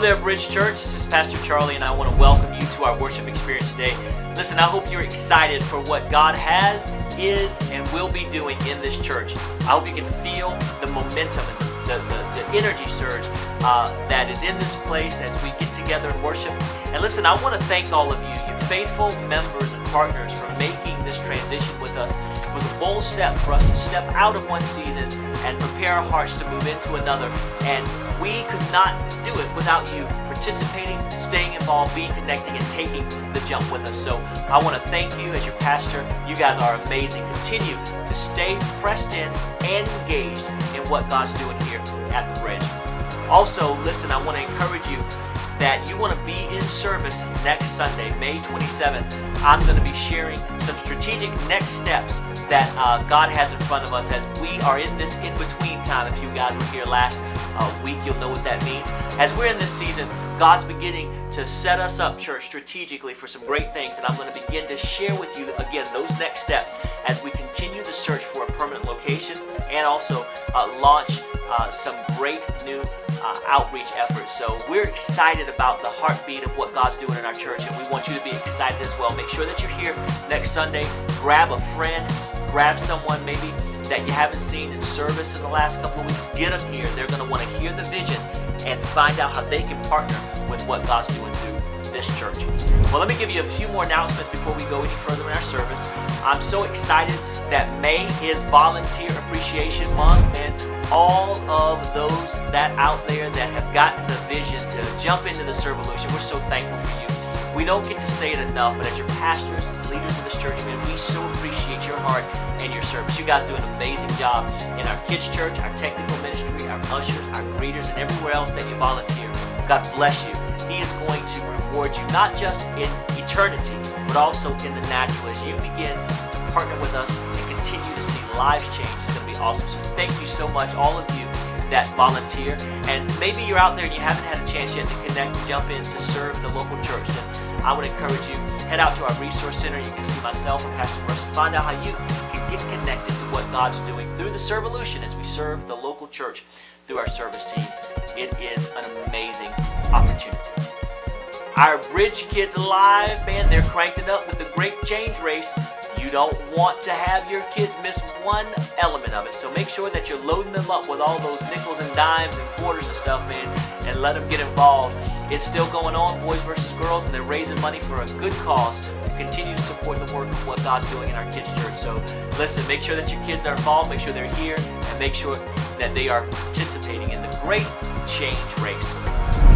there, Bridge Church. This is Pastor Charlie, and I want to welcome you to our worship experience today. Listen, I hope you're excited for what God has, is, and will be doing in this church. I hope you can feel the momentum and the energy surge that is in this place as we get together and worship. And listen, I want to thank all of you, you faithful members and partners, for making this transition with us. It was a bold step for us to step out of one season and prepare our hearts to move into another. And we could not do it without you participating, staying involved, being connected, and taking the jump with us. So I want to thank you as your pastor. You guys are amazing. Continue to stay pressed in and engaged in what God's doing here at the Bridge. Also, listen, I want to encourage you that you want to be in service next Sunday, May 27th. I'm going to be sharing some strategic next steps that God has in front of us as we are in this in-between time. If you guys were here last week, you'll know what that means. As we're in this season, God's beginning to set us up, church, strategically for some great things, and I'm going to begin to share with you, again, those next steps as we continue the search for a permanent location and also launch some great new outreach efforts. So we're excited about the heartbeat of what God's doing in our church, and we want you to be excited as well. Make sure that you're here next Sunday. Grab a friend, grab someone maybe that you haven't seen in service in the last couple of weeks. Get them here. They're going to want to hear the vision and find out how they can partner with what God's doing through this church. Well, let me give you a few more announcements before we go any further in our service. I'm so excited that May is Volunteer Appreciation Month, and all of those that out there that have gotten the vision to jump into the Servolution, we're so thankful for you. We don't get to say it enough, but as your pastors, as leaders in this church, man, we so appreciate your heart and your service. You guys do an amazing job in our kids' church, our technical ministry, our ushers, our greeters, and everywhere else that you volunteer. God bless you. He is going to reward you, not just in eternity, but also in the natural, as you begin to partner with us and continue to see lives change. It's going to be awesome. So thank you so much, all of you that volunteer. And maybe you're out there and you haven't had a chance yet to connect and jump in to serve the local church. Then I would encourage you, head out to our resource center. You can see myself and Pastor Mercer, find out how you can get connected to what God's doing through the Servolution as we serve the local church through our service teams. It is an amazing opportunity. Our Bridge Kids Live, man, they're cranked it up with the Great Change Race. You don't want to have your kids miss one element of it. So make sure that you're loading them up with all those nickels and dimes and quarters and stuff, man, and let them get involved. It's still going on, boys versus girls, and they're raising money for a good cause to continue to support the work of what God's doing in our kids' church. So listen, make sure that your kids are involved, make sure they're here, and make sure that they are participating in the Great Change Race.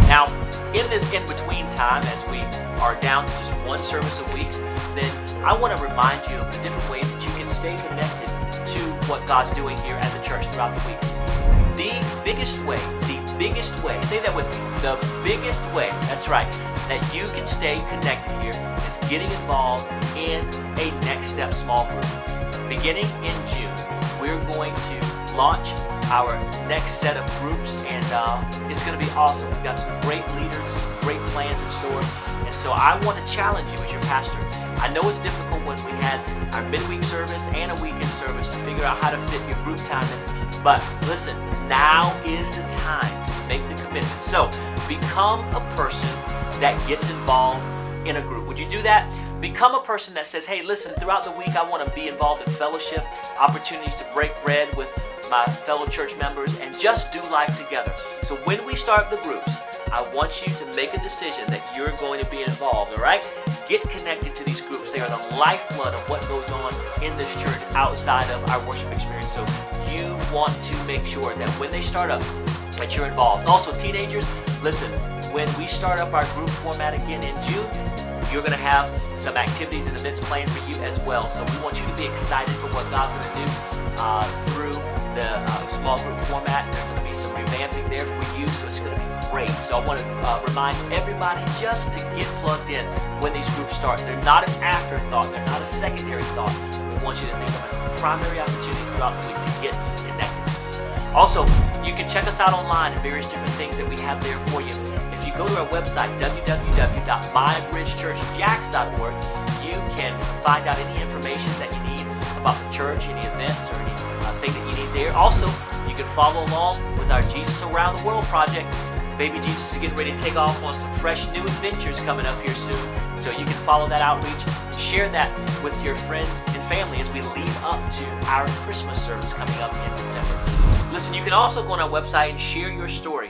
Now, in this in-between time, as we are down to just one service a week, then I want to remind you of the different ways that you can stay connected to what God's doing here at the church throughout the week. The biggest way, say that with me, the biggest way, that's right, that you can stay connected here is getting involved in a Next Step small group. Beginning in June, we're going to launch our next set of groups, and it's going to be awesome. We've got some great leaders, some great plans in store, and so I want to challenge you as your pastor. I know it's difficult when we had our midweek service and a weekend service to figure out how to fit your group time in, but listen, now is the time to make the commitment. So become a person that gets involved in a group. Would you do that? Become a person that says, hey, listen, throughout the week I want to be involved in fellowship, opportunities to break bread with my fellow church members, and just do life together. So when we start the groups, I want you to make a decision that you're going to be involved, all right? Get connected to these groups. They are the lifeblood of what goes on in this church outside of our worship experience. So you want to make sure that when they start up, that you're involved. Also, teenagers, listen, when we start up our group format again in June, you're going to have some activities and events planned for you as well. So we want you to be excited for what God's going to do through the small group format. There's going to be some revamping there for you, so it's going to be great. So I want to remind everybody just to get plugged in when these groups start. They're not an afterthought. They're not a secondary thought. We want you to think of them as a primary opportunity throughout the week to get connected. Also, you can check us out online and various different things that we have there for you. If you go to our website, www.mybridgechurchjacks.org, you can find out any information that you need about the church, any events or anything that you need there. Also, you can follow along with our Jesus Around the World project. Baby Jesus is getting ready to take off on some fresh new adventures coming up here soon. So you can follow that outreach, share that with your friends and family as we lead up to our Christmas service coming up in December. Listen, you can also go on our website and share your story.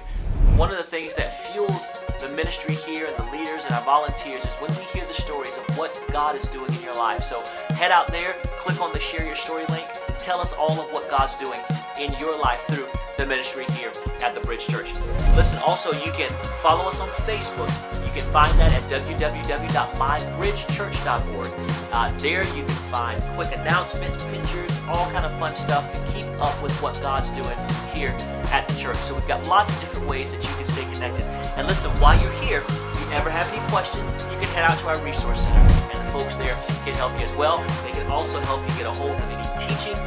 One of the things that fuels the ministry here and the leaders and our volunteers is when we hear the stories of what God is doing in your life. So head out there, click on the Share Your Story link, tell us all of what God's doing in your life through the ministry here at the Bridge Church. Listen, also you can follow us on Facebook. You can find that at www.mybridgechurch.org. There you can find quick announcements, pictures, all kind of fun stuff to keep up with what God's doing here at the church. So we've got lots of different ways that you can stay connected. And listen, while you're here, if you ever have any questions, you can head out to our resource center, and the folks there can help you as well. They can also help you get a hold of any teaching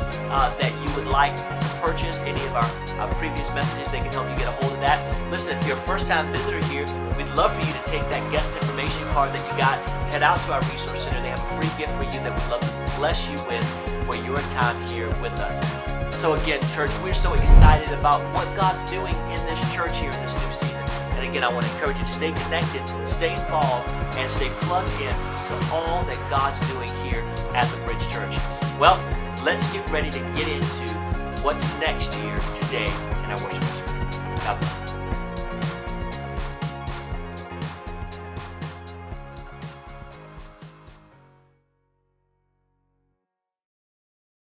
that you would like to purchase, any of our previous messages. They can help you get a hold of that. Listen, if you're a first-time visitor here, we'd love for you to take that guest information card that you got, head out to our resource center. They have a free gift for you that we'd love to bless you with for your time here with us. So again, church, we're so excited about what God's doing in this church here in this new season. And again, I want to encourage you to stay connected, stay involved, and stay plugged in to all that God's doing here at the Bridge Church. Well, let's get ready to get into what's next here today in our worship experience. God bless.